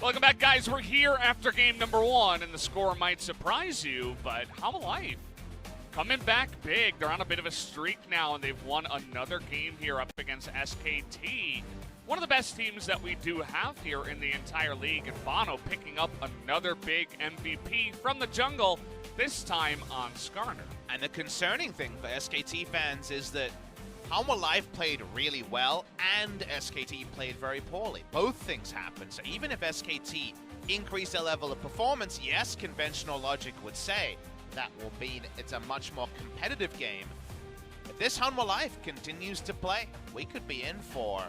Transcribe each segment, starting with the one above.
Welcome back, guys. We're here after game number 1, and the score might surprise you, but Hanwha Life coming back big. They're on a bit of a streak now, and they've won another game here up against SKT. One of the best teams that we do have here in the entire league, and Bono picking up another big MVP from the jungle, this time on Skarner. And the concerning thing for SKT fans is that Hanwha Life played really well and SKT played very poorly. Both things happened. So even if SKT increased their level of performance, yes, conventional logic would say that will mean it's a much more competitive game. If this Hanwha Life continues to play, we could be in for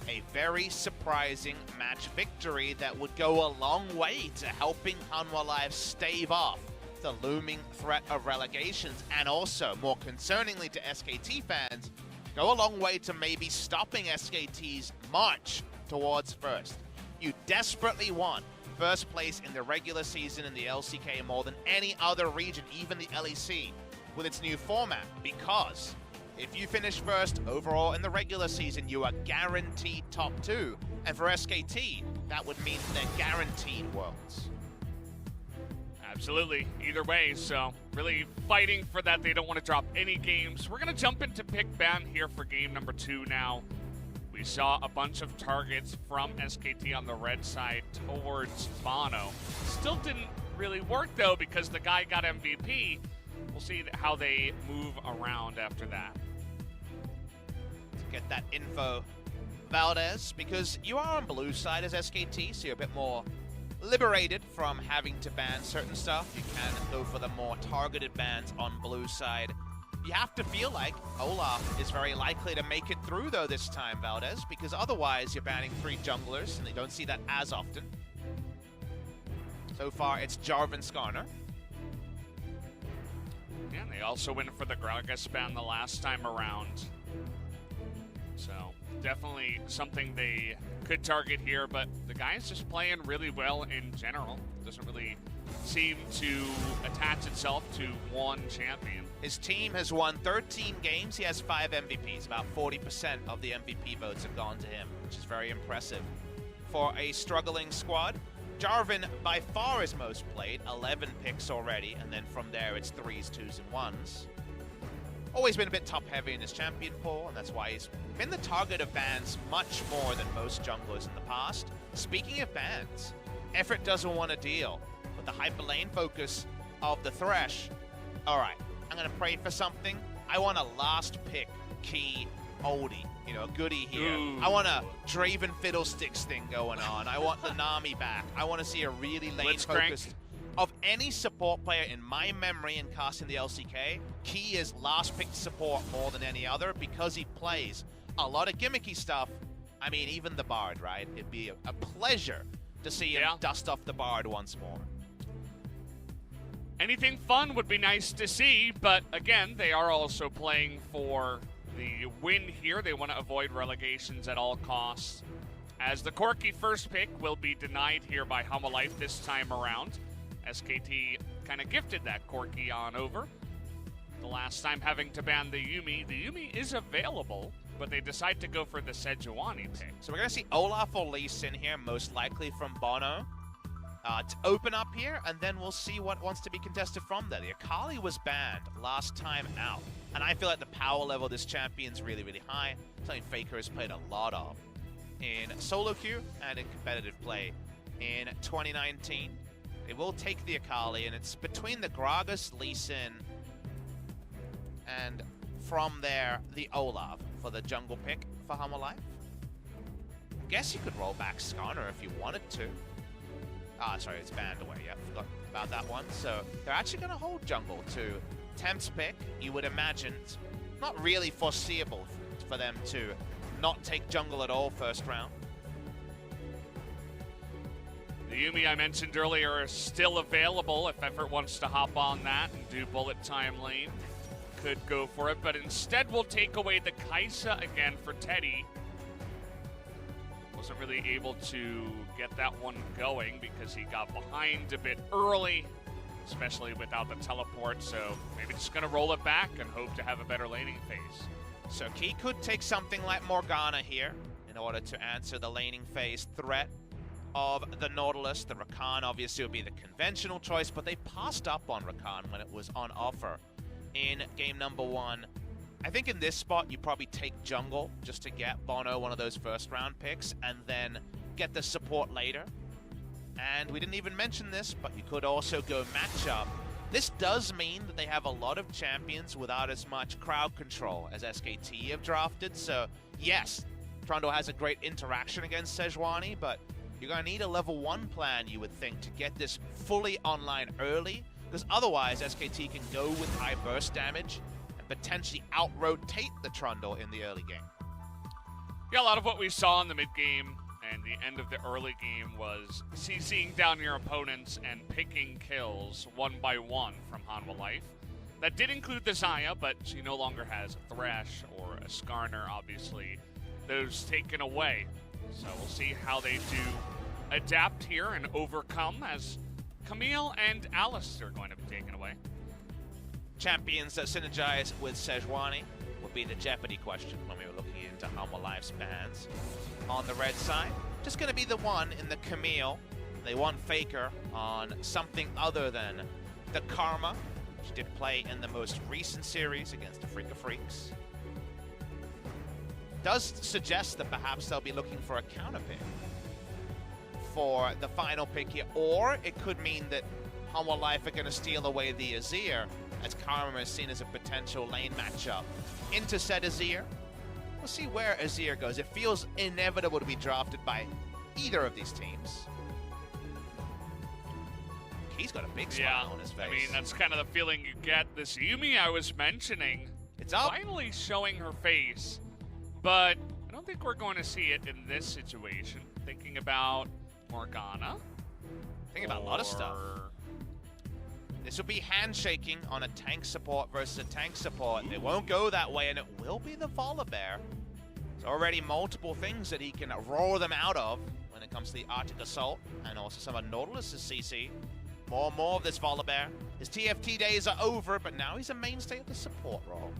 a very surprising match victory that would go a long way to helping Hanwha Life stave off the looming threat of relegations, and also, more concerningly to SKT fans, go a long way to maybe stopping SKT's march towards first. You desperately want first place in the regular season in the LCK more than any other region, even the LEC, with its new format, because if you finish first overall in the regular season, you are guaranteed top 2, and for SKT, that would mean they're guaranteed Worlds. Absolutely. Either way, so really fighting for that. They don't want to drop any games. We're going to jump into pick ban here for game number 2 now. We saw a bunch of targets from SKT on the red side towards Bono. Still didn't really work, though, because the guy got MVP. We'll see how they move around after that. To get that info, Valdez, because you are on blue side as SKT, so you're a bit more liberated from having to ban certain stuff. You can go for the more targeted bans on blue side. You have to feel like Olaf is very likely to make it through, though, this time, Valdez, because otherwise you're banning 3 junglers, and they don't see that as often. So far, it's Jarvan Skarner. Yeah, and they also went for the Gragas ban the last time around. So definitely something they could target here, but the guy's just playing really well in general. Doesn't really seem to attach itself to one champion. His team has won 13 games. He has 5 MVPs. About 40% of the MVP votes have gone to him, which is very impressive for a struggling squad. Jarvan by far is most played, 11 picks already, and then from there it's 3s, 2s, and 1s. Always been a bit top-heavy in his champion pool, and that's why he's been the target of bans much more than most junglers in the past. Speaking of bans, Effort doesn't want to deal with the hyper lane focus of the Thresh. Alright, I'm going to pray for something. I want a last pick key oldie, you know, a goodie here. Ooh. I want a Draven Fiddlesticks thing going on. I want the Nami back. I want to see a really lane-focused. Of any support player in my memory in casting the LCK, Key is last picked support more than any other because he plays a lot of gimmicky stuff. I mean, even the Bard, right? It'd be a pleasure to see him dust off the Bard once more. Anything fun would be nice to see, but again, they are also playing for the win here. They want to avoid relegations at all costs, as the Corki first pick will be denied here by Hanwha Life this time around. SKT kind of gifted that Corki on over. The last time having to ban the Yuumi. The Yuumi is available, but they decide to go for the Sejuani pick. So we're going to see Olaf or Lee Sin here, most likely from Bono, to open up here, and then we'll see what wants to be contested from there. The Akali was banned last time out, and I feel like the power level of this champion's really, really high. Something FLICKR has played a lot of in solo queue and in competitive play in 2019. They will take the Akali, and it's between the Gragas, Lee Sin, and from there, the Olaf for the jungle pick for Hanwha Life. I guess you could roll back Skarner if you wanted to. Ah, sorry, it's banned away. Yeah, forgot about that one. So they're actually going to hold jungle to Temp's pick. You would imagine it's not really foreseeable for them to not take jungle at all first round. The Yuumi I mentioned earlier is still available if Effort wants to hop on that and do bullet time lane. Could go for it, but instead we'll take away the Kai'Sa again for Teddy. Wasn't really able to get that one going because he got behind a bit early, especially without the teleport, so maybe just going to roll it back and hope to have a better laning phase. So Key could take something like Morgana here in order to answer the laning phase threat of the Nautilus. The Rakan obviously would be the conventional choice, but they passed up on Rakan when it was on offer in game number 1. I think in this spot, you probably take jungle just to get Bono one of those first-round picks and then get the support later. And we didn't even mention this, but you could also go matchup. This does mean that they have a lot of champions without as much crowd control as SKT have drafted. So, yes, Trundle has a great interaction against SoHwan, but you're going to need a level 1 plan, you would think, to get this fully online early, because otherwise SKT can go with high burst damage and potentially out-rotate the Trundle in the early game. Yeah, a lot of what we saw in the mid-game and the end of the early game was CCing down your opponents and picking kills one by one from Hanwha Life. That did include the Xayah, but she no longer has a Thresh or a Skarner, obviously. Those taken away. So we'll see how they do adapt here and overcome, as Camille and Alice are going to be taken away. Champions that synergize with SoHwan would be the Jeopardy question when we were looking into Hanwha Life's bans. On the red side, just going to be the one in the Camille. They want FLICKR on something other than the Karma, which did play in the most recent series against the Freaka Freaks. Does suggest that perhaps they'll be looking for a counter pick for the final pick here, or it could mean that Hanwha Life are going to steal away the Azir, as Karma is seen as a potential lane matchup into said Azir. We'll see where Azir goes. It feels inevitable to be drafted by either of these teams. He's got a big smile on his face. I mean, that's kind of the feeling you get. This Yuumi I was mentioning, it's up. Finally showing her face, but I don't think we're going to see it in this situation. Thinking about Morgana. Thinking about a lot of stuff. This will be handshaking on a tank support versus a tank support. It won't go that way, and it will be the Volibear. There's already multiple things that he can roar them out of when it comes to the Arctic Assault, and also some of Nautilus's CC. More and more of this Volibear. His TFT days are over, but now he's a mainstay of the support role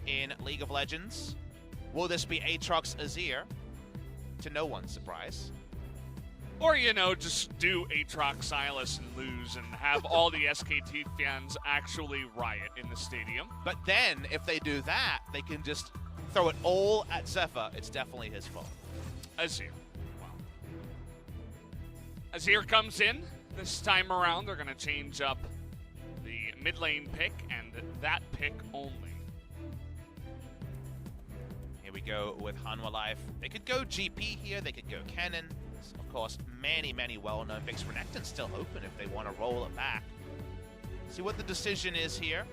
in League of Legends. Will this be Aatrox Azir? To no one's surprise. Or, you know, just do Aatrox Silas and lose and have all the SKT fans actually riot in the stadium. But then, if they do that, they can just throw it all at Zephyr. It's definitely his fault. Azir. Wow. Azir comes in. This time around, they're going to change up the mid lane pick and that pick only. Here we go with Hanwha Life. They could go GP here. They could go Kennen. Of course, many, many well-known picks. Renekton's still open if they want to roll it back. See what the decision is here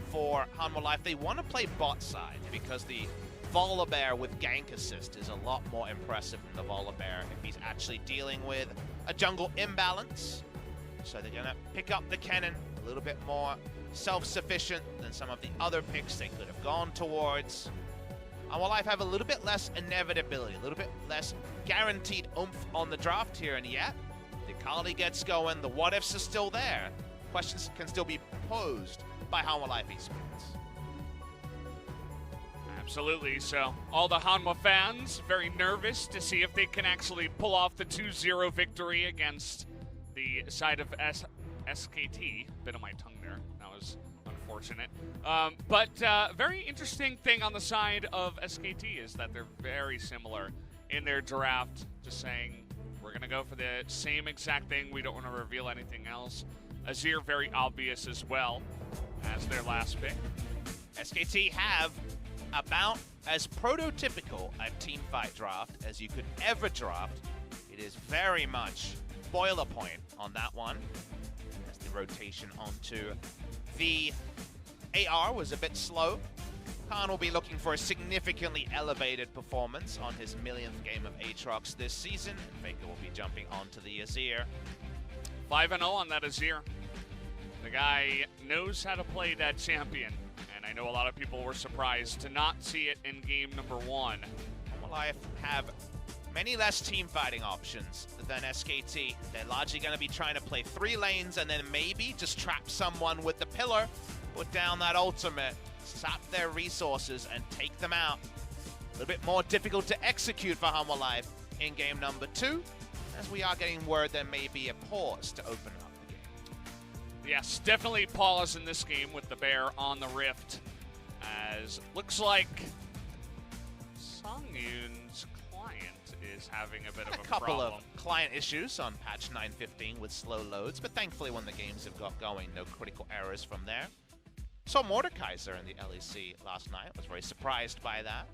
for Hanwha Life. They want to play bot side because the Volibear with gank assist is a lot more impressive than the Volibear if he's actually dealing with a jungle imbalance. So they're going to pick up the Kennen, a little bit more self-sufficient than some of the other picks they could have gone towards. Hanwha Life have a little bit less inevitability, a little bit less guaranteed oomph on the draft here, and yet the Kali gets going, the what-ifs are still there. Questions can still be posed by Hanwha Life Esports. Absolutely, so all the Hanwha fans very nervous to see if they can actually pull off the 2-0 victory against the side of SKT. Bit of my tongue there, that was unfortunate. But very interesting thing on the side of SKT is that they're very similar in their draft, just saying we're going to go for the same exact thing. We don't want to reveal anything else. Azir very obvious as well as their last pick. SKT have about as prototypical a teamfight draft as you could ever draft. It is very much boiler point on that one. As the rotation onto the AR was a bit slow. Kahn will be looking for a significantly elevated performance on his millionth game of Aatrox this season. FLICKR will be jumping onto the Azir. 5-0 on that Azir. The guy knows how to play that champion, and I know a lot of people were surprised to not see it in game number 1. Hanwha Life have many less team fighting options than SKT. They're largely going to be trying to play 3 lanes and then maybe just trap someone with the pillar, put down that ultimate, sap their resources, and take them out. A little bit more difficult to execute for Hanwha Life in game number 2, as we are getting word there may be a pause to open up the game. Yes, definitely pause in this game with the Bear on the Rift, as looks like Sangyoon's client is having a bit of a couple problem. of client issues on patch 9.15 with slow loads, but thankfully when the games have got going, no critical errors from there. Saw Mordekaiser in the LEC last night, was very surprised by that.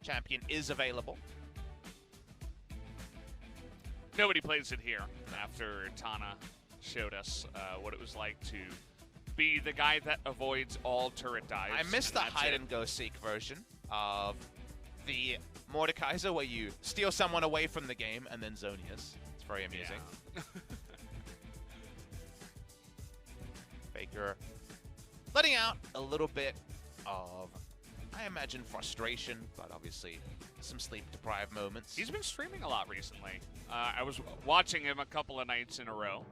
Champion is available. Nobody plays it here after Tana showed us what it was like to be the guy that avoids all turret dives. I missed the hide-and-go-seek version of the Mordekaiser where you steal someone away from the game and then Zonius. It's very amusing. Yeah. FLICKR letting out a little bit of, I imagine, frustration, but obviously some sleep-deprived moments. He's been streaming a lot recently. I was watching him a couple of nights in a row.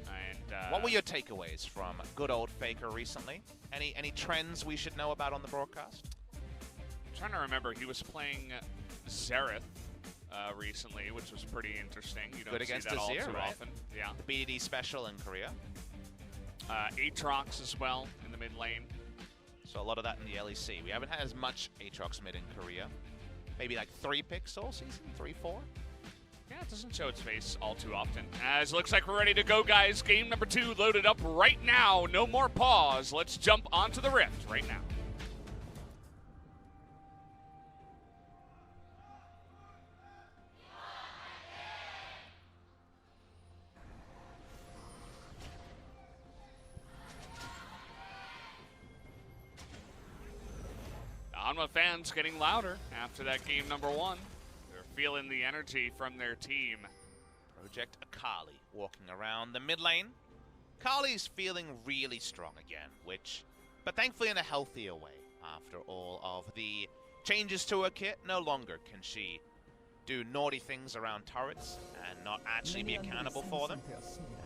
And what were your takeaways from good old FLICKR recently? Any trends we should know about on the broadcast? I'm trying to remember. He was playing Xerath recently, which was pretty interesting. You don't Good see against that all Azir, too right? often. Yeah. The BDD special in Korea. Aatrox as well in the mid lane. So a lot of that in the LEC. We haven't had as much Aatrox mid in Korea. Maybe like 3 picks all season? 3, 4? Yeah, it doesn't show its face all too often. As it looks like we're ready to go, guys. Game number 2 loaded up right now. No more pause. Let's jump onto the Rift right now. Hanwha fans getting louder after that game number 1. They're feeling the energy from their team. Project Akali walking around the mid lane. Akali's feeling really strong again, but thankfully in a healthier way. After all of the changes to her kit, no longer can she do naughty things around turrets and not actually be accountable for them.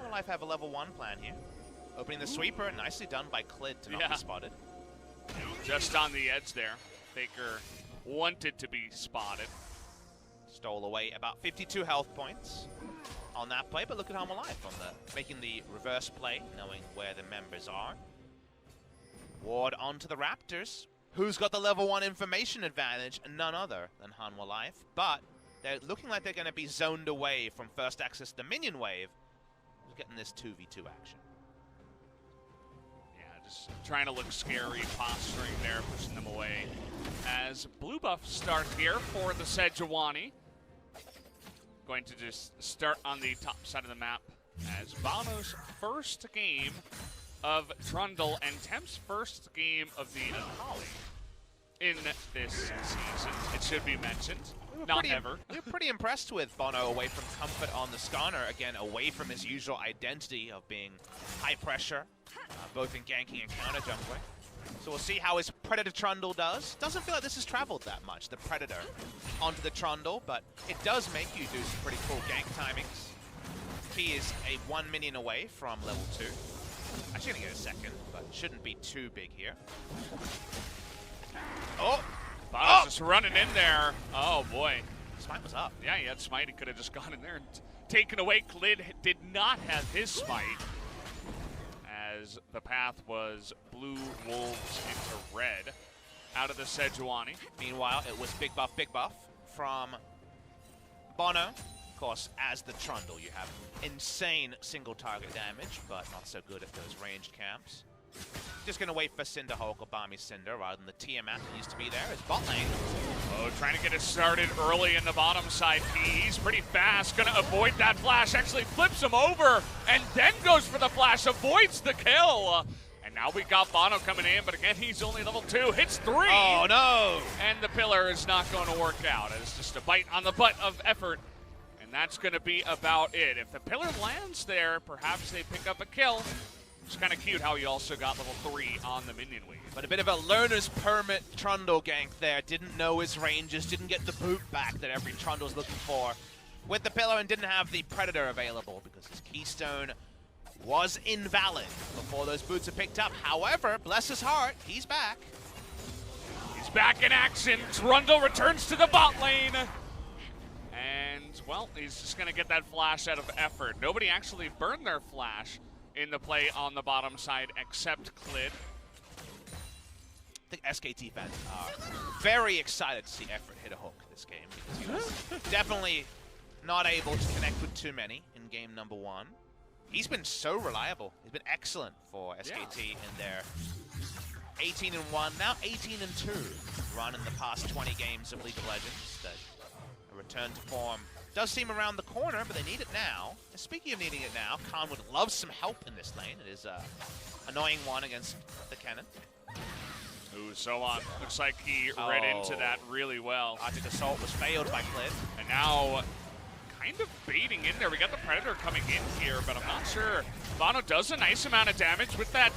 Hanwha Life have a level 1 plan here. Opening the sweeper, nicely done by Clid to not be spotted. Just on the edge there. FLICKR wanted to be spotted. Stole away about 52 health points on that play, but look at Hanwha Life on making the reverse play, knowing where the members are. Ward onto the Raptors. Who's got the level 1 information advantage? None other than Hanwha Life, but they're looking like they're going to be zoned away from first access to minion wave. We're getting this 2v2 action. Just trying to look scary, posturing there, pushing them away. As blue buff start here for the SoHwan. Going to just start on the top side of the map as Bono's first game of Trundle and Temp's first game of the Akali in this season. It should be mentioned. Not ever. We were pretty impressed with Bono away from comfort on the Skarner. Again, away from his usual identity of being high pressure, both in ganking and counter jungler. So we'll see how his Predator Trundle does. Doesn't feel like this has traveled that much, the Predator onto the Trundle, but it does make you do some pretty cool gank timings. He is a 1 minion away from level 2. Actually gonna get a second, but shouldn't be too big here. Oh! Bono's just running in there. Oh boy. Smite was up. Yeah, he had Smite. He could have just gone in there and taken away. Clid did not have his Smite, as the path was blue wolves into red out of the SoHwan. Meanwhile, it was big buff from Bono. Of course, as the Trundle, you have insane single target damage, but not so good at those ranged camps. Just going to wait for Cinderhulk or Balmy Cinder rather than the Tiamat that used to be there. It's bot lane. Oh, trying to get it started early in the bottom side. He's pretty fast. Going to avoid that flash. Actually flips him over and then goes for the flash. Avoids the kill. And now we got Bono coming in, but again, he's only level 2. Hits 3. Oh, no. And the pillar is not going to work out. It's just a bite on the butt of effort. And that's going to be about it. If the pillar lands there, perhaps they pick up a kill. It's kind of cute how he also got level 3 on the minion wave. But a bit of a learner's permit Trundle gank there. Didn't know his ranges, didn't get the boot back that every Trundle's looking for with the pillar, and didn't have the Predator available because his Keystone was invalid before those boots are picked up. However, bless his heart, he's back. He's back in action. Trundle returns to the bot lane. And well, he's just going to get that flash out of effort. Nobody actually burned their flash in the play on the bottom side except Clid. I think SKT fans are very excited to see Effort hit a hook this game because he was definitely not able to connect with too many in game number 1. He's been so reliable. He's been excellent for SKT in their 18-1, now 18-2 run in the past 20 games of League of Legends. That a return to form does seem around the corner, but they need it now. And speaking of needing it now, Kahn would love some help in this lane. It is an annoying one against the cannon. Ooh, SoHwan looks like he read into that really well. Arctic Assault was failed by Clid. And now, kind of baiting in there. We got the Predator coming in here, but I'm not sure. Bono does a nice amount of damage with that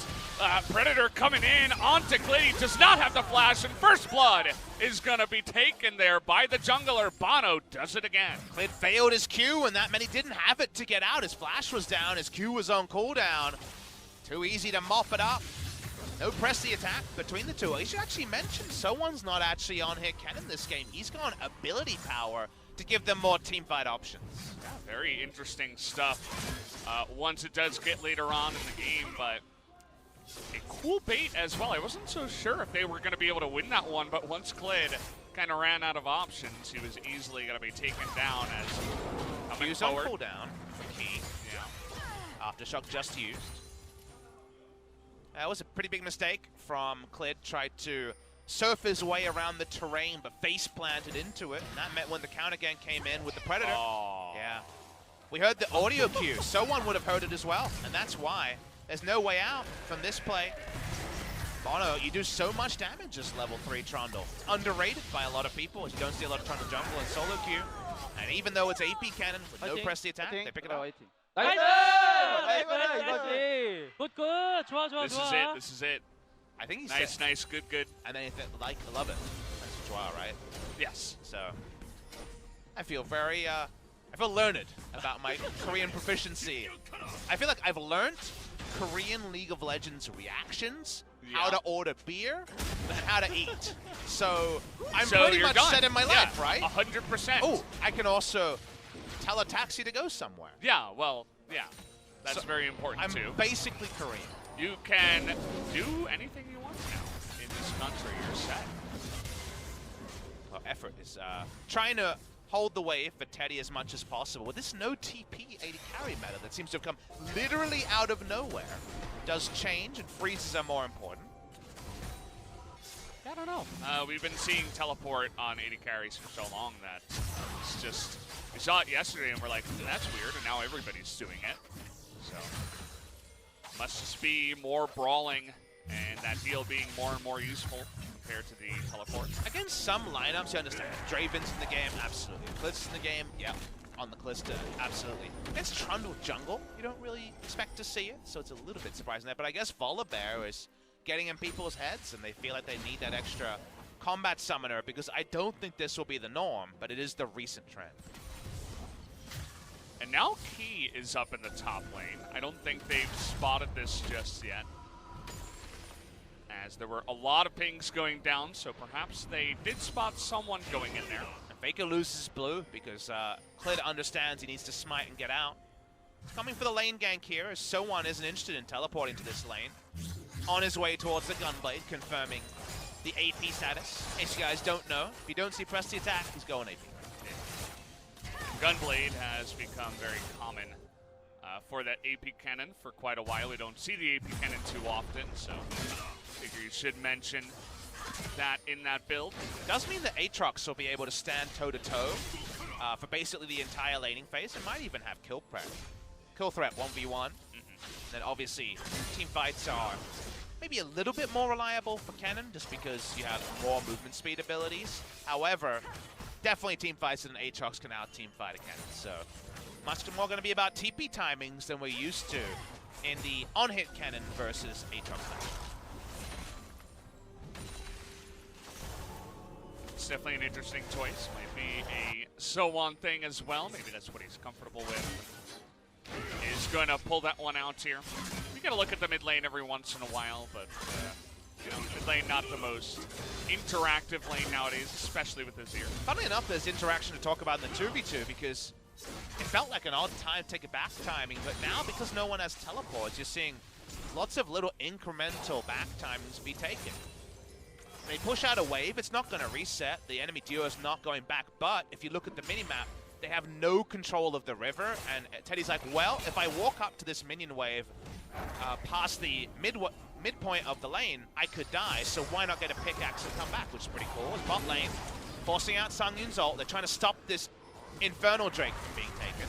Predator coming in onto Clid. He does not have the flash, and First Blood is going to be taken there by the jungler. Bono does it again. Clid failed his Q, and that meant he didn't have it to get out. His flash was down, his Q was on cooldown. Too easy to mop it up. No press the attack between the two. I should actually mention SoHwan's not actually on hit cannon this game. He's gone ability power to give them more teamfight options. Yeah, very interesting stuff once it does get later on in the game, but a cool bait as well. I wasn't so sure if they were going to be able to win that one, but once Clid kind of ran out of options, he was easily going to be taken down as coming forward. On cooldown for Key. Yeah. Aftershock just used. That was a pretty big mistake from Clid. Tried to surf his way around the terrain, but face planted into it. And that meant when the counter gang came in with the Predator. Oh. Yeah. We heard the audio cue. SoHwan would have heard it as well. And that's why there's no way out from this play. Bono, you do so much damage as level 3 Trundle. It's underrated by a lot of people. You don't see a lot of Trundle jungle in solo queue. And even though it's AP cannon with no press the attack, they pick it up. 나이스! 굿, 좋아, 좋아, This 좋아. is it. This is it. I think he's Nice, nice, good, good. And then you think, like, I love it. That's Joao, right? Yes. So, I feel very, I feel learned about my Korean proficiency. I feel like I've learned Korean League of Legends reactions, how to order beer, and how to eat. So, I'm pretty much set in my life, right? 100%. Oh, I can also tell a taxi to go somewhere. Yeah, well, yeah. That's very important, too. I'm basically Korean. You can do anything you want now in this country. You're set. Well, Effort is trying to hold the wave for Teddy as much as possible. With this no TP 80 carry meta that seems to have come literally out of nowhere. Does change, and freezes are more important. I don't know. We've been seeing teleport on 80 carries for so long that it's just... We saw it yesterday and we're like, that's weird, and now everybody's doing it. So, must just be more brawling and that heal being more and more useful compared to the teleport. Against some lineups, you understand. Draven's in the game, absolutely. Clid's in the game, yeah. On the Clista, absolutely. Against Trundle jungle, you don't really expect to see it, so it's a little bit surprising there. But I guess Volibear is getting in people's heads, and they feel like they need that extra combat summoner, because I don't think this will be the norm, but it is the recent trend. And now Key is up in the top lane. I don't think they've spotted this just yet, as there were a lot of pings going down, so perhaps they did spot someone going in there. And Faker loses blue because Clid understands he needs to smite and get out. Coming for the lane gank here, as SoHwan isn't interested in teleporting to this lane. On his way towards the Gunblade, confirming the AP status. In case you guys don't know, if you don't see press the attack, he's going AP. Gunblade has become very common for that AP cannon for quite a while. We don't see the AP cannon too often, so I figure you should mention that in that build. It does mean that Aatrox will be able to stand toe-to-toe for basically the entire laning phase. It might even have kill prep. Kill threat 1v1. Then obviously, team fights are maybe a little bit more reliable for Cannon, just because you have more movement speed abilities. However, definitely team fights and Aatrox can out-team fight a Cannon. So, much more going to be about TP timings than we're used to in the on-hit Cannon versus Aatrox match. It's definitely an interesting choice. Might be a SoHwan thing as well. Maybe that's what he's comfortable with. Is going to pull that one out here. We got to look at the mid lane every once in a while, but you know, mid lane not the most interactive lane nowadays, especially with Azir. Funnily enough, there's interaction to talk about in the 2v2 because it felt like an odd time to take it back timing, but now because no one has teleports, you're seeing lots of little incremental back timings be taken. They push out a wave, it's not going to reset, the enemy duo is not going back, but if you look at the minimap, they have no control of the river, and Teddy's like, well, if I walk up to this minion wave past the midpoint of the lane, I could die, so why not get a pickaxe and come back, which is pretty cool. It's bot lane, forcing out Sangyoon's ult, they're trying to stop this Infernal Drake from being taken.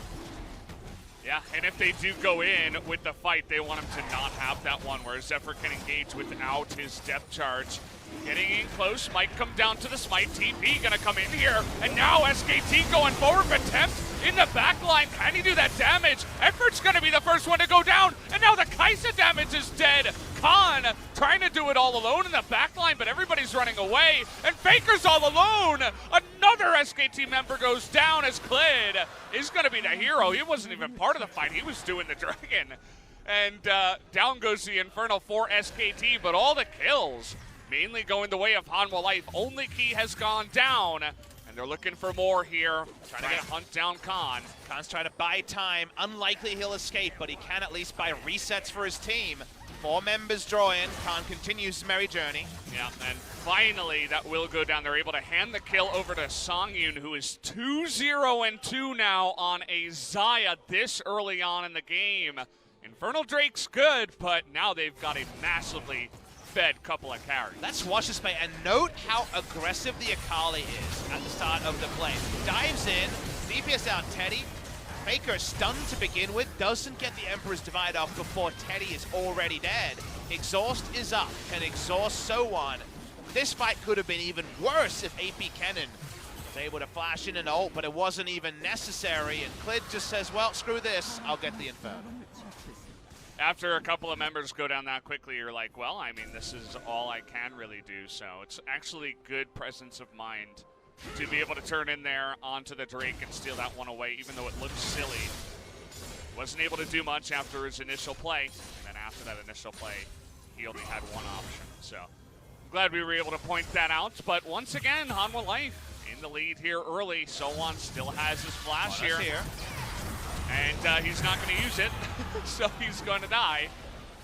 Yeah, and if they do go in with the fight, they want him to not have that one where Zephyr can engage without his depth charge. Getting in close, might come down to the smite. TP gonna come in here, and now SKT going forward, but Tempt in the back line. Can he do that damage? Effort's gonna be the first one to go down, and now the Kai'Sa damage is dead. Kahn trying to do it all alone in the back line, but everybody's running away, and FLICKR's all alone. Another SKT member goes down as Clid is gonna be the hero. He wasn't even part of the fight, he was doing the dragon. And down goes the Infernal for SKT, but all the kills mainly going the way of Hanwha Life. Only key has gone down, and they're looking for more here. Trying to hunt down Kahn. Kahn's trying to buy time. Unlikely he'll escape, but he can at least buy resets for his team. 4 members draw in. Kahn continues his merry journey. Yeah, and finally that will go down. They're able to hand the kill over to Sangyoon, who is 2-0-2 now on a Xayah this early on in the game. Infernal Drake's good, but now they've got a massively fed couple of carries. Let's watch this play and note how aggressive the Akali is at the start of the play. Dives in, DPS out Teddy. FLICKR stunned to begin with, doesn't get the Emperor's Divide off before Teddy is already dead. Exhaust is up, can exhaust SoHwan. This fight could have been even worse if AP Kennen was able to flash in an ult, but it wasn't even necessary, and Clid just says, well, screw this, I'll get the Inferno. After a couple of members go down that quickly, you're like, well, I mean, this is all I can really do. So it's actually good presence of mind to be able to turn in there onto the Drake and steal that one away, even though it looked silly. Wasn't able to do much after his initial play. And then after that initial play, he only had one option. So I'm glad we were able to point that out. But once again, Hanwha Life in the lead here early. SoHwan still has his flash here. And he's not going to use it, so he's going to die,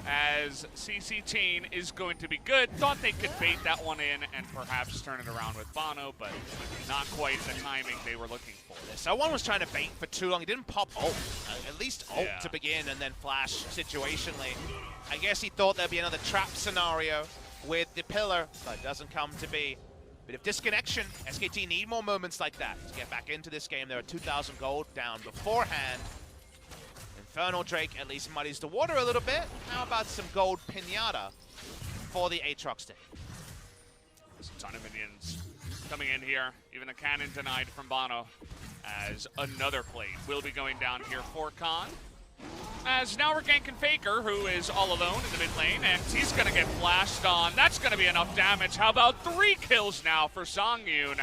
as CC Chain is going to be good. Thought they could bait that one in and perhaps turn it around with Bono, but not quite the timing they were looking for. SoHwan was trying to bait for too long. He didn't pop ult, at least ult to begin, and then flash situationally. I guess he thought there'd be another trap scenario with the pillar, but it doesn't come to be. Bit of disconnection. SKT need more moments like that to get back into this game. There are 2,000 gold down beforehand. Infernal Drake at least muddies the water a little bit. How about some gold pinata for the Aatrox day? There's a ton of minions coming in here. Even the cannon denied from Bono, as another plate will be going down here for Kahn. As now we're ganking FLICKR, who is all alone in the mid lane, and he's going to get flashed on. That's going to be enough damage. How about 3 kills now for Sangyoon,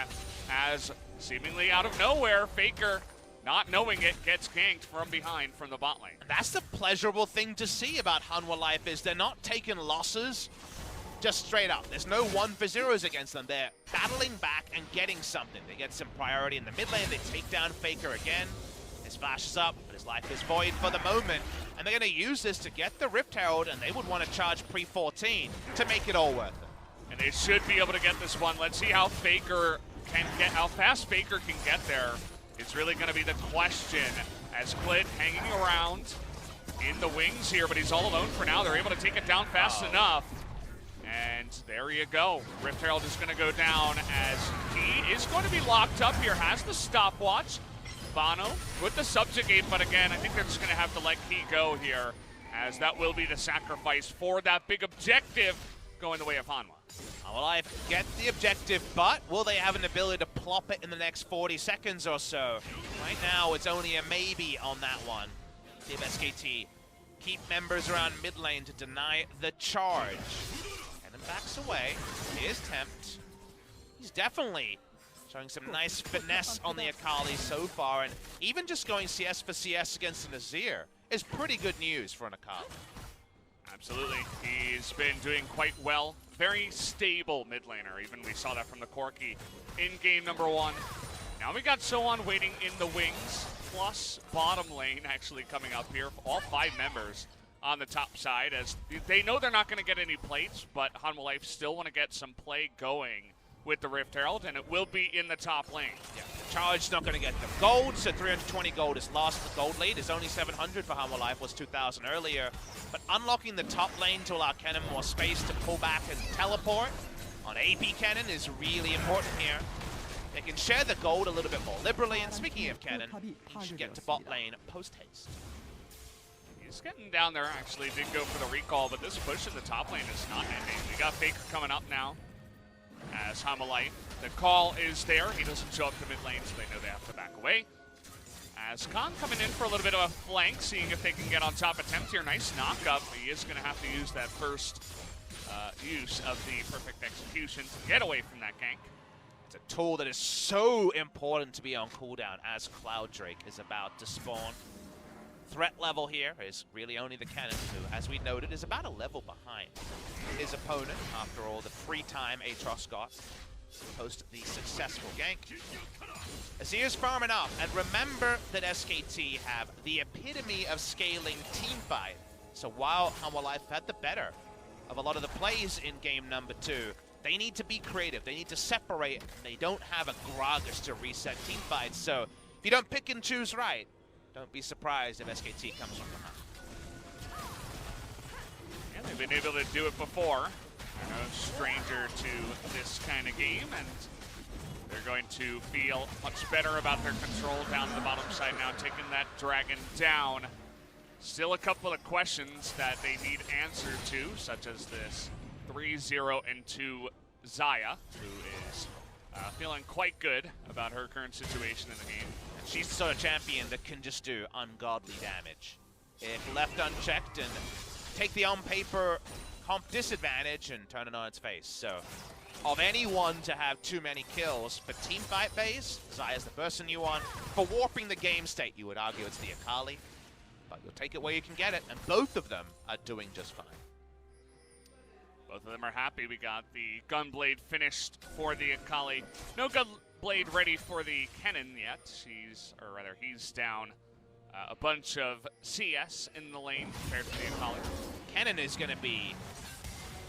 as seemingly out of nowhere, FLICKR, not knowing it, gets ganked from behind from the bot lane. That's the pleasurable thing to see about Hanwha Life, is they're not taking losses just straight up. There's no 1-for-0s against them. They're battling back and getting something. They get some priority in the mid lane. They take down FLICKR again. His flash is up, but his life is void for the moment. And they're going to use this to get the Rift Herald, and they would want to charge pre-14 to make it all worth it. And they should be able to get this one. Let's see how FLICKR can get, how fast FLICKR can get there. It's really going to be the question, as Clid hanging around in the wings here, but he's all alone for now. They're able to take it down fast enough. And there you go. Rift Herald is going to go down, as he is going to be locked up here, has the stopwatch. Bono with the subjugate, but again, I think they're just going to have to let Key go here, as that will be the sacrifice for that big objective going the way of Hanwha. Hanwha Life get the objective, but will they have an ability to plop it in the next 40 seconds or so? Right now, it's only a maybe on that one. See if SKT keep members around mid lane to deny the charge. And then backs away. Here's Tempt. He's definitely showing some nice finesse on the Akali so far, and even just going CS for CS against an Azir is pretty good news for an Akali. Absolutely. He's been doing quite well. Very stable mid laner. Even we saw that from the Corki in game number 1. Now we got SoHwan waiting in the wings, plus bottom lane actually coming up here. All 5 members on the top side, as they know they're not going to get any plates, but Hanwha Life still want to get some play going with the Rift Herald, and it will be in the top lane. Yeah, the charge's not going to get them gold, so 320 gold is lost. The gold lead is only 700 for Hanwha Life, was 2,000 earlier. But unlocking the top lane to allow Kennen more space to pull back and teleport on AP Kennen is really important here. They can share the gold a little bit more liberally, and speaking of Kennen, he should get to bot lane post-haste. He's getting down there, actually. Did go for the recall, but this push in the top lane is not ending. We got FLICKR coming up now as Hanwha Life. The call is there. He doesn't show up to mid lane, so they know they have to back away. As Kahn coming in for a little bit of a flank, seeing if they can get on top attempt here. Nice knock-up. He is going to have to use that first use of the perfect execution to get away from that gank. It's a tool that is so important to be on cooldown as Cloud Drake is about to spawn. Threat level here is really only the Kennen, who, as we noted, is about a level behind his opponent after all the free time Aatrox got post the successful gank. Azir's farming up, and remember that SKT have the epitome of scaling teamfight. So while Hanwha Life had the better of a lot of the plays in game number 2, they need to be creative, they need to separate, and they don't have a Gragas to reset teamfights. So if you don't pick and choose right, don't be surprised if SKT comes from behind. Yeah, they've been able to do it before. They're no stranger to this kind of game, and they're going to feel much better about their control down the bottom side now, taking that dragon down. Still a couple of questions that they need answered to, such as this 3-0 into Xayah, who is feeling quite good about her current situation in the game. And she's the sort of champion that can just do ungodly damage if left unchecked and take the on-paper comp disadvantage and turn it on its face. So, of anyone to have too many kills for teamfight base, Xayah's the person you want. For warping the game state, you would argue it's the Akali, but you'll take it where you can get it, and both of them are doing just fine. Both of them are happy. We got the Gunblade finished for the Akali. No Gunblade ready for the Kennen yet. He's down a bunch of CS in the lane compared to the Akali. Kennen is going to be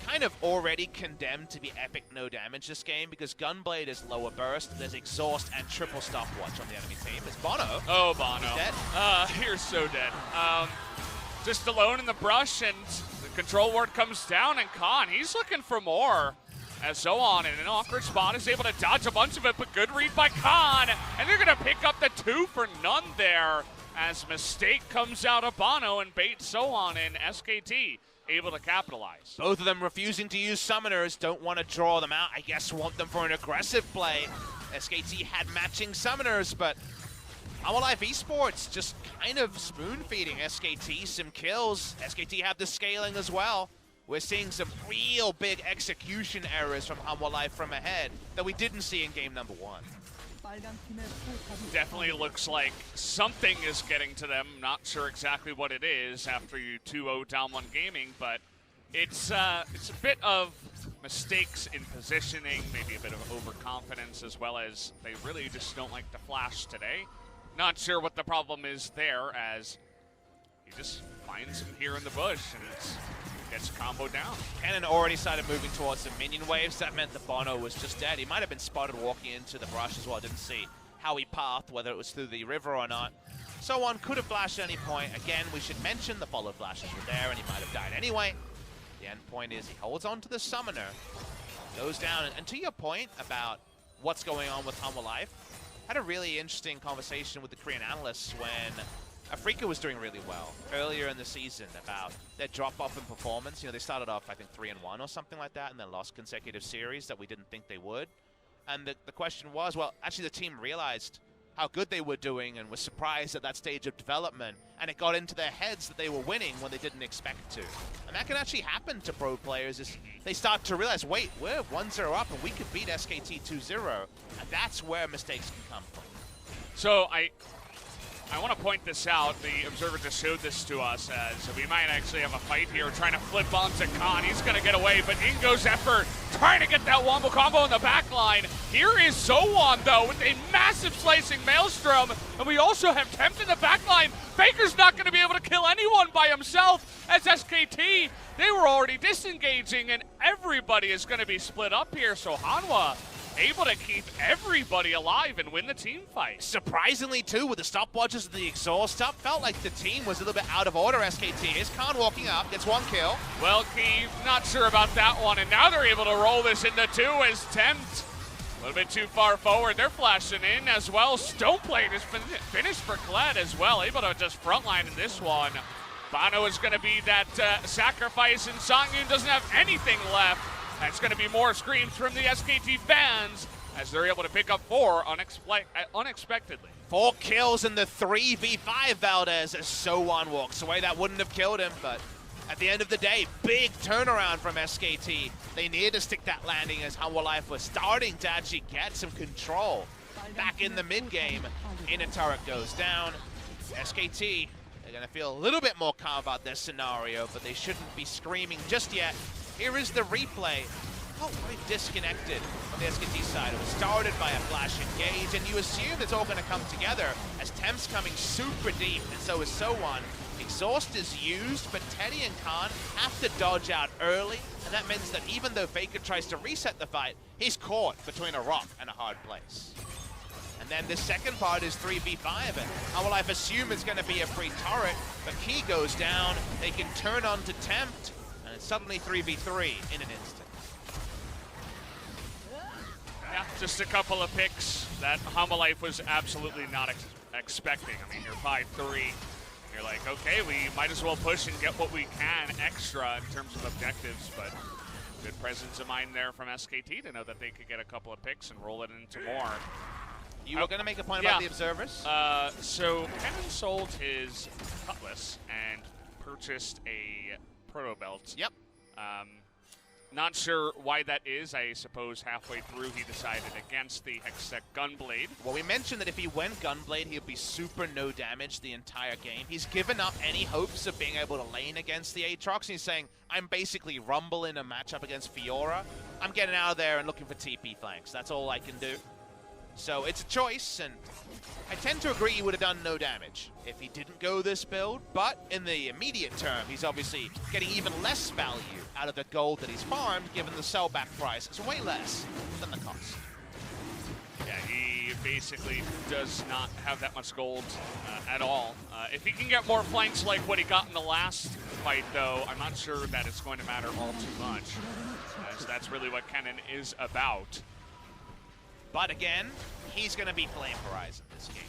kind of already condemned to be epic no damage this game because Gunblade is lower burst, there's exhaust and triple stopwatch on the enemy team. It's Bono. Oh, Bono. He's dead. You're so dead. Just alone in the brush, and the control ward comes down, and Kahn, he's looking for more. As SoHwan in an awkward spot is able to dodge a bunch of it, but good read by Kahn, and they're going to pick up the 2 for none there as Mistake comes out of Bono and baits SoHwan and SKT. Able to capitalize. Both of them refusing to use summoners, don't want to draw them out. I guess want them for an aggressive play. SKT had matching summoners, but Hanwha Life Esports just kind of spoon-feeding SKT some kills. SKT have the scaling as well. We're seeing some real big execution errors from Hanwha Life from ahead that we didn't see in game number 1. Definitely looks like something is getting to them. Not sure exactly what it is after you 2-0 down 1 gaming, but it's a bit of mistakes in positioning, maybe a bit of overconfidence, as well as they really just don't like to flash today. Not sure what the problem is there, as he just finds him here in the bush and gets combo down. Kennen already started moving towards the minion waves. That meant that Bono was just dead. He might have been spotted walking into the brush as well. Didn't see how he pathed, whether it was through the river or not. SoHwan could have flashed at any point. Again, we should mention the follow flashes were there and he might have died anyway. The end point is he holds on to the summoner, goes down, and to your point about what's going on with Hanwha Life, had a really interesting conversation with the Korean analysts when FLICKR was doing really well earlier in the season about their drop-off in performance. You know, they started off, I think, 3-1 or something like that, and then lost consecutive series that we didn't think they would. And the question was, well, actually the team realized how good they were doing and was surprised at that stage of development, and it got into their heads that they were winning when they didn't expect to. And that can actually happen to pro players as they start to realize, wait, we're 1-0 up and we could beat SKT 2-0, and that's where mistakes can come from. So I want to point this out. The Observer just showed this to us as we might actually have a fight here trying to flip onto Kahn. He's going to get away, but in goes Effort trying to get that wombo combo in the back line. Here is SoHwan, though, with a massive slicing Maelstrom, and we also have Tempt in the back line. FLICKR's not going to be able to kill anyone by himself as SKT. They were already disengaging, and everybody is going to be split up here, so Hanwha able to keep everybody alive and win the team fight. Surprisingly, too, with the stopwatches and the exhaust up, felt like the team was a little bit out of order, SKT. Here's Kahn walking up, gets 1 kill. Well, Key, not sure about that one, and now they're able to roll this into 2 as Tempt. A little bit too far forward, they're flashing in as well. Stoneplate is finished for Clid as well, able to just frontline in this one. Bono is going to be that sacrifice, and Sangyoon doesn't have anything left. That's going to be more screams from the SKT fans as they're able to pick up 4 unexpectedly. 4 kills in the 3v5, Valdez, as SoHwan walks away. That wouldn't have killed him, but at the end of the day, big turnaround from SKT. They needed to stick that landing as Hanwha Life was starting to actually get some control. Back in the mid-game, inner turret goes down. SKT, they're going to feel a little bit more calm about this scenario, but they shouldn't be screaming just yet. Here is the replay. Oh, very disconnected on the SKT side. It was started by a flash engage, and you assume it's all going to come together as Tempt's coming super deep, and so is SoHwan. Exhaust is used, but Teddy and Kahn have to dodge out early, and that means that even though FLICKR tries to reset the fight, he's caught between a rock and a hard place. And then the second part is 3v5, and Hanwha Life assume it's going to be a free turret, but Key goes down, they can turn on to Tempt, and it's suddenly 3v3 in an instant. Yeah, just a couple of picks that Hanwha Life was absolutely not expecting. I mean, you're 5-3. You're like, okay, we might as well push and get what we can extra in terms of objectives, but good presence of mind there from SKT to know that they could get a couple of picks and roll it into more. You were going to make a point about the observers? So Kennen sold his Cutlass and purchased a Proto Belt. Yep. Not sure why that is. I suppose halfway through he decided against the Hextech Gunblade. Well, we mentioned that if he went Gunblade, he'd be super no damage the entire game. He's given up any hopes of being able to lane against the Aatrox. He's saying, I'm basically Rumble in a matchup against Fiora. I'm getting out of there and looking for TP flanks. That's all I can do. So it's a choice, and I tend to agree he would have done no damage if he didn't go this build, but in the immediate term, he's obviously getting even less value out of the gold that he's farmed, given the sellback price is way less than the cost. Yeah, he basically does not have that much gold at all. If he can get more flanks like what he got in the last fight, though, I'm not sure that it's going to matter all too much, as that's really what Kennen is about. But again, he's going to be Flame Horizon this game.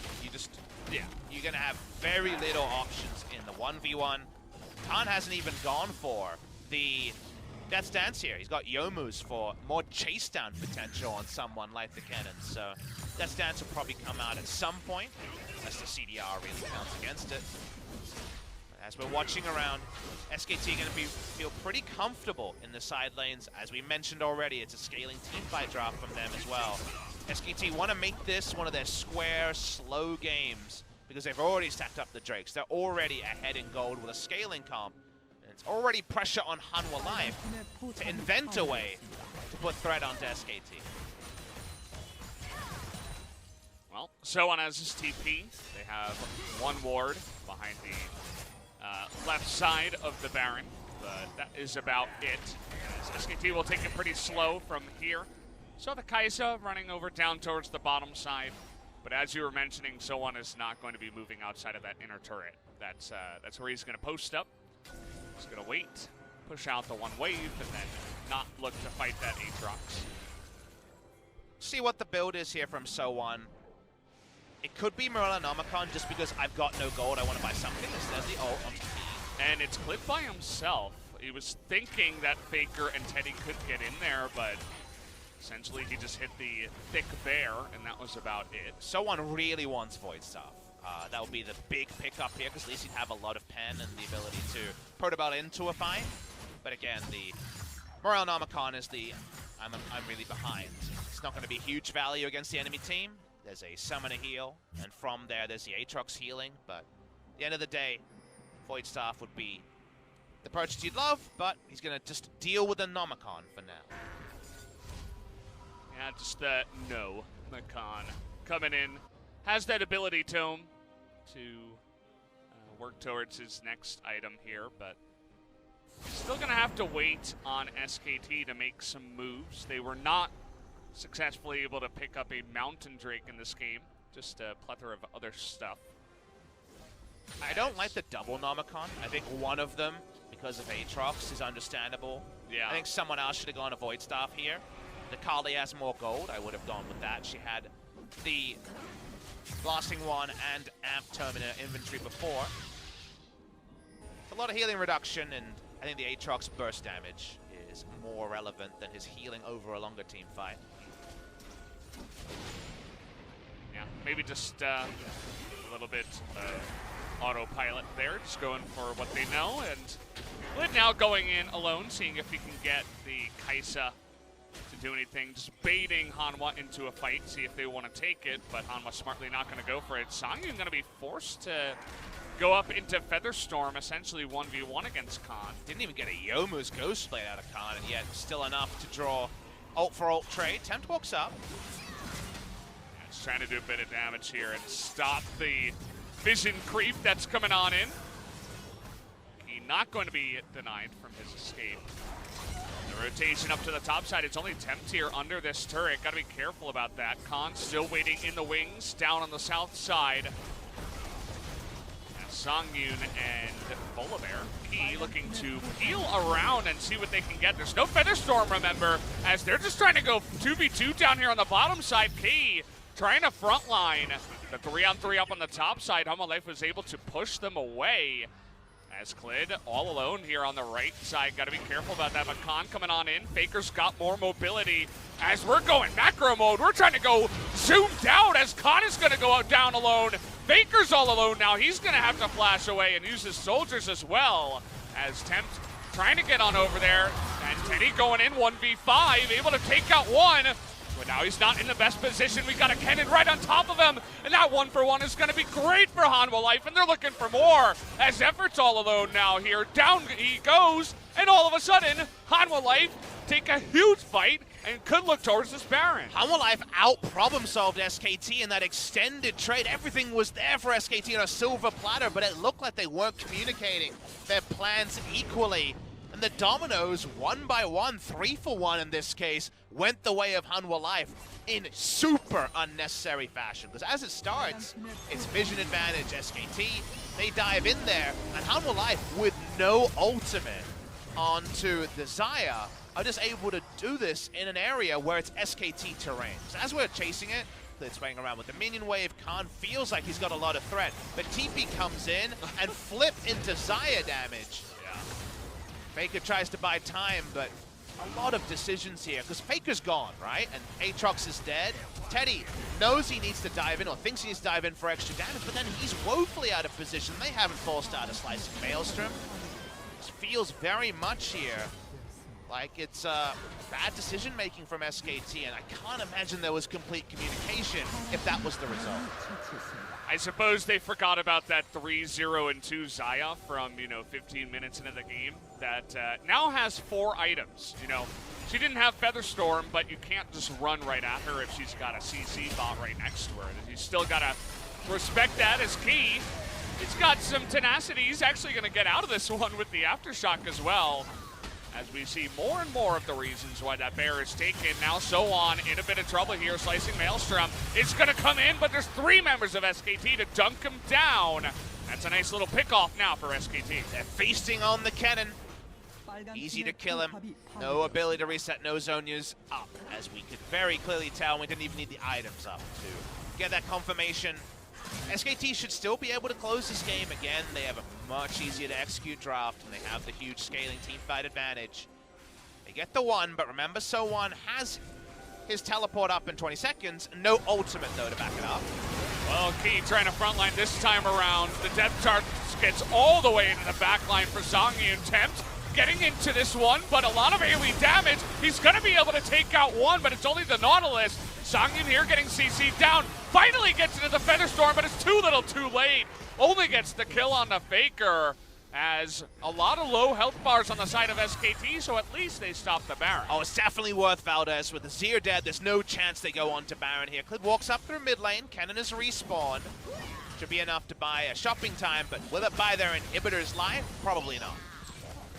You're going to have very little options in the 1v1. Kahn hasn't even gone for the Death's Dance here. He's got Youmu's for more chase down potential on someone like the Kennen. So Death's Dance will probably come out at some point, unless the CDR really counts against it. As we're watching around, SKT going to feel pretty comfortable in the side lanes. As we mentioned already, it's a scaling teamfight drop from them as well. SKT want to make this one of their square, slow games because they've already stacked up the Drakes. They're already ahead in gold with a scaling comp. And it's already pressure on Hanwha Life to invent a way to put threat onto SKT. Well, SoHwan has his TP. They have one ward behind the left side of the Baron, but that is about it. As SKT will take it pretty slow from here. So the Kai'Sa running over down towards the bottom side, but as you were mentioning, SoHwan is not going to be moving outside of that inner turret. That's where he's going to post up. He's going to wait, push out the one wave, and then not look to fight that Aatrox. See what the build is here from SoHwan. It could be Morellonomicon just because I've got no gold, I want to buy something. There's the ult onto T. And it's Clid by himself. He was thinking that FLICKR and Teddy could get in there, but essentially he just hit the thick bear, and that was about it. SoHwan really wants Void Staff. That would be the big pickup here, because at least he'd have a lot of pen and the ability to Protobelt into a fight. But again, the Morellonomicon is the I'm really behind. It's not going to be huge value against the enemy team. there's a summoner heal, and from there's the Aatrox healing, but at the end of the day, Void Staff would be the purchase you'd love, but he's going to just deal with the Nomicon for now. Yeah, just the Kahn coming in. Has that ability tome to work towards his next item here, but still going to have to wait on SKT to make some moves. They were not successfully able to pick up a Mountain Drake in this game. Just a plethora of other stuff. I don't like the double Nomicon. I think one of them, because of Aatrox, is understandable. Yeah. I think someone else should have gone to Void Staff here. The Kali has more gold. I would have gone with that. She had the Blasting One and Amp Tome in her inventory before. It's a lot of healing reduction, and I think the Aatrox burst damage is more relevant than his healing over a longer team fight. Yeah, maybe just a little bit autopilot there, just going for what they know, and Clid now going in alone, seeing if he can get the Kai'Sa to do anything, just baiting Hanwha into a fight, see if they want to take it, but Hanwha smartly not going to go for it. sangyoon going to be forced to go up into Featherstorm, essentially 1v1 against Kahn. Didn't even get a Youmuu's Ghost Blade out of Kahn, and yet still enough to draw ult for ult trade. Tempt walks up. Yeah, just trying to do a bit of damage here and stop the vision creep that's coming on in. He not going to be denied from his escape. The rotation up to the top side. It's only Tempt here under this turret. Got to be careful about that. Kahn still waiting in the wings, down on the south side. And sangyoon and Volibear, Key looking to peel around and see what they can get. There's no Featherstorm, remember, as they're just trying to go 2v2 down here on the bottom side. Key trying to frontline. The 3-on-3 up on the top side. Hanwha Life was able to push them away. As Clid all alone here on the right side. Got to be careful about that, but Kahn coming on in. FLICKR's got more mobility. As we're going macro mode, we're trying to go zoomed out as Kahn is going to go out down alone. FLICKR's all alone now. He's going to have to flash away and use his soldiers as well. As Tempt trying to get on over there. And Teddy going in 1v5, able to take out one. But now he's not in the best position. We got a cannon right on top of him. And that 1-for-1 is going to be great for Hanwha Life. And they're looking for more. As Effort's all alone now here. Down he goes. And all of a sudden, Hanwha Life take a huge fight and could look towards this Baron. Hanwha Life out-problem-solved SKT in that extended trade. Everything was there for SKT on a silver platter, but it looked like they weren't communicating their plans equally. And the dominoes, one by one, 3-for-1 in this case, went the way of Hanwha Life in super unnecessary fashion. Because as it starts, it's vision advantage SKT. They dive in there, and Hanwha Life with no ultimate onto the Xayah are just able to do this in an area where it's SKT terrain. So as we're chasing it, Clid swaying around with the minion wave. Kahn feels like he's got a lot of threat, but TP comes in and flip into Xayah damage. FLICKR tries to buy time, but a lot of decisions here, because FLICKR's gone, right? And Aatrox is dead. Teddy knows he needs to dive in, or thinks he needs to dive in for extra damage, but then he's woefully out of position. They haven't forced out a Slicing Maelstrom. This feels very much here like it's bad decision-making from SKT, and I can't imagine there was complete communication if that was the result. I suppose they forgot about that 3-0-2 Xayah from, 15 minutes into the game that now has 4 items. She didn't have Featherstorm, but you can't just run right at her if she's got a CC bot right next to her. You still got to respect that as Key. He's got some tenacity. He's actually going to get out of this one with the Aftershock as well, as we see more and more of the reasons why that bear is taken. Now SoHwan in a bit of trouble here. Slicing Maelstrom. It's going to come in, but there's 3 members of SKT to dunk him down. That's a nice little pick-off now for SKT. They're feasting on the cannon. Easy to kill him. No ability to reset, no Zhonya's up, as we could very clearly tell. We didn't even need the items up to get that confirmation. SKT should still be able to close this game. Again, they have a much easier to execute draft, and they have the huge scaling teamfight advantage. They get the 1, but remember SoHwan has his teleport up in 20 seconds. No ultimate, though, to back it up. Well, Key trying to frontline this time around. The depth chart gets all the way into the backline for sangyoon. Tempt getting into this one, but a lot of AoE damage. He's going to be able to take out one, but it's only the Nautilus. Sangyoon here getting CC'd down. Finally gets into the Feather Storm, but it's too little too late. Only gets the kill on the FLICKR, as a lot of low health bars on the side of SKT, so at least they stop the Baron. Oh, it's definitely worth Valdez. With the Zir dead, there's no chance they go on to Baron here. Clid walks up through mid lane. Cannon is respawned. Should be enough to buy a shopping time, but will it buy their inhibitor's life? Probably not.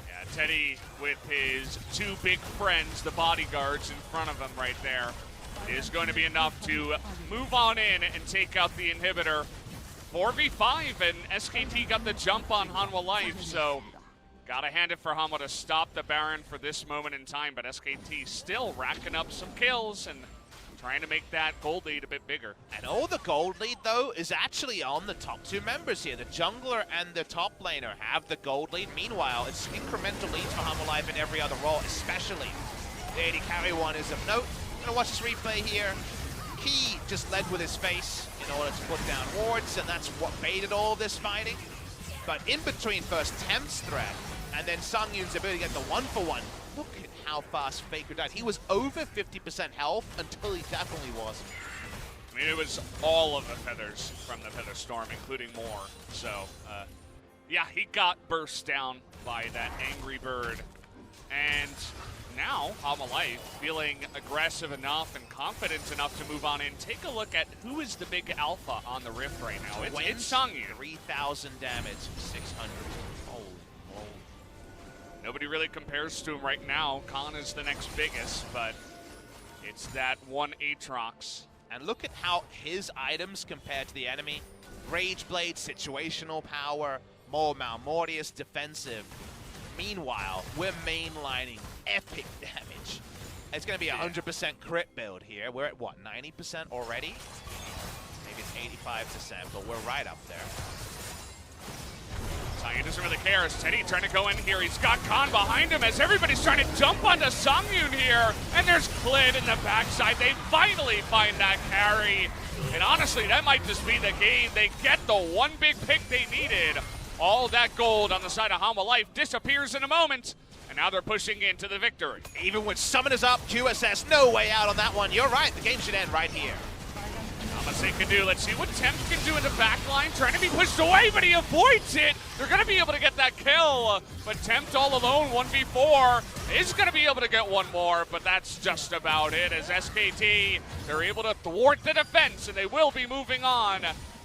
Yeah, Teddy with his two big friends, the bodyguards in front of him right there, is going to be enough to move on in and take out the inhibitor. 4v5, and SKT got the jump on Hanwha Life, so gotta hand it for Hanwha to stop the Baron for this moment in time, but SKT still racking up some kills and trying to make that gold lead a bit bigger. And all the gold lead, though, is actually on the top two members here. The jungler and the top laner have the gold lead. Meanwhile, it's incremental leads for Hanwha Life in every other role, especially the AD carry one is of note. Gonna watch this replay here. He just led with his face in order to put down wards, and that's what baited all of this fighting. But in between first Temp's threat and then Sangyoon's ability to get the 1-for-1, look at how fast FLICKR died. He was over 50% health until he definitely wasn't. I mean, it was all of the feathers from the Feather Storm, including more. So, yeah, he got burst down by that angry bird. And now, Hanwha Life feeling aggressive enough and confident enough to move on in. Take a look at who is the big alpha on the Rift right now. It's Sangyoon. 3,000 damage, 600. Holy moly. Nobody really compares to him right now. Kahn is the next biggest, but it's that one Aatrox. And look at how his items compare to the enemy. Rage Blade, situational power, more Malmortius, defensive. Meanwhile, we're mainlining epic damage. It's going to be a 100% crit build here. We're at, what, 90% already? Maybe it's 85%, but we're right up there. Sangyoon doesn't really care. As Teddy trying to go in here. He's got Kahn behind him as everybody's trying to jump onto Sangyoon here. And there's Clid in the backside. They finally find that carry. And honestly, that might just be the game. They get the one big pick they needed. All that gold on the side of Hanwha Life disappears in a moment, and now they're pushing into the victory. Even with Summoners up, QSS, no way out on that one. You're right, the game should end right here. Not much they can do. Let's see what Tempt can do in the back line, trying to be pushed away, but he avoids it. They're going to be able to get that kill, but Tempt all alone, 1v4, is going to be able to get one more, but that's just about it. As SKT, they're able to thwart the defense, and they will be moving on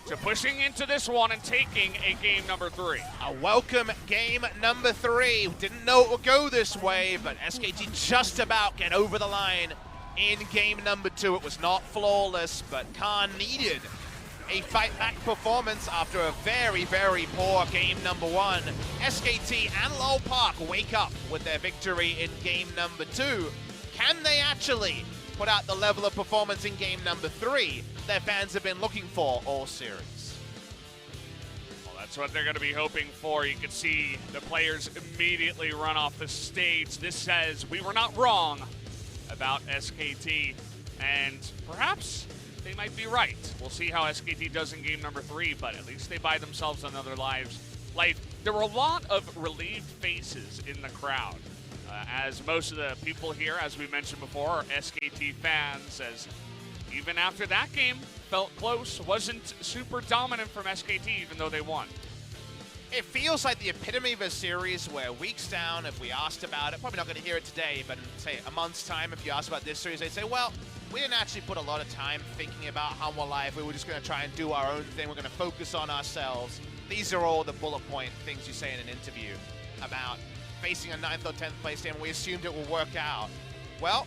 to pushing into this one and taking a game number 3. A welcome game number 3. Didn't know it would go this way, but SKT just about get over the line in game number 2. It was not flawless, but Kahn needed a fight-back performance after a very, very poor game number 1. SKT and Lol Park wake up with their victory in game number 2. Can they actually put out the level of performance in game number 3 their fans have been looking for all series? Well, that's what they're going to be hoping for. You can see the players immediately run off the stage. This says we were not wrong about SKT, and perhaps they might be right. We'll see how SKT does in game number 3, but at least they buy themselves another life. There were a lot of relieved faces in the crowd, as most of the people here, as we mentioned before, are SKT fans, as even after that game felt close, wasn't super dominant from SKT, even though they won. It feels like the epitome of a series where weeks down, if we asked about it, probably not going to hear it today, but in, say, a month's time, if you asked about this series, they'd say, well, we didn't actually put a lot of time thinking about Hanwha Life. We were just going to try and do our own thing. We're going to focus on ourselves. These are all the bullet point things you say in an interview about facing a 9th or 10th place team. We assumed it will work out. Well,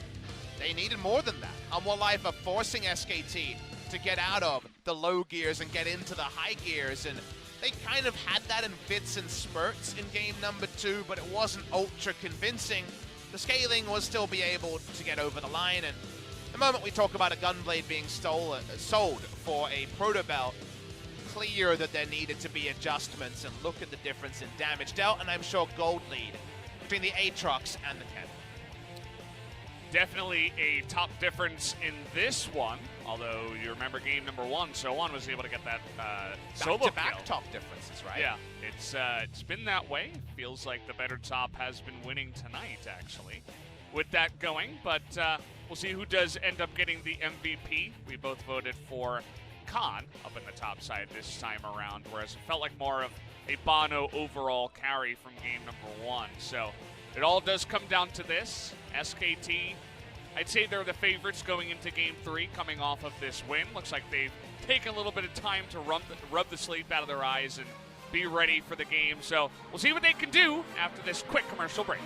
they needed more than that. Hanwha Life are forcing SKT to get out of the low gears and get into the high gears, and they kind of had that in fits and spurts in game number 2, but it wasn't ultra convincing. The scaling was still be able to get over the line, and the moment we talk about a Gunblade being sold for a Proto Belt, clear that there needed to be adjustments, and look at the difference in damage dealt, and I'm sure gold lead between the Aatrox and the Ken. Definitely a top difference in this one, although you remember game number 1, SoHwan was able to get that solo kill. Back-to-back top differences, right? Yeah, it's been that way. Feels like the better top has been winning tonight, actually, with that going. But We'll see who does end up getting the MVP. We both voted for Kahn up in the top side this time around, whereas it felt like more of a Bono overall carry from game number 1. So it all does come down to this. SKT, I'd say they're the favorites going into game 3, coming off of this win. Looks like they've taken a little bit of time to rub the sleep out of their eyes and be ready for the game. So we'll see what they can do after this quick commercial break.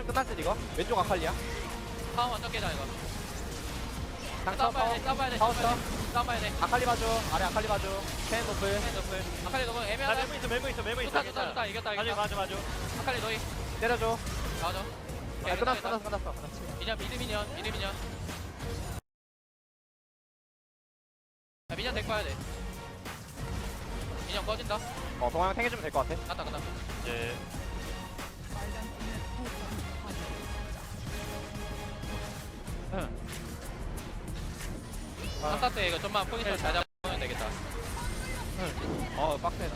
끝났지 이거? 왼쪽 아칼리야? 다음 완전 깨자 이거. 당첨 싸움 봐야 돼. 싸움 봐야 돼. 파워 스톱 싸움 봐야 돼. 아칼리 봐줘 아래 아칼리 봐줘 캔 노플 높을. 아칼리 너무 애매하다. 메모 있어. 좋다 좋다 이겼다. 맞아. 아칼리 너희 때려줘 나와줘. 아, 끝났어 미년 미드 미년. 야 미년 덱 봐야 돼. 미년 꺼진다. 동양 탱해주면 될 것 같아 갔다. 예. 한타 때 이거 좀만 포지션 잘 잡으면 되겠다. 빡세다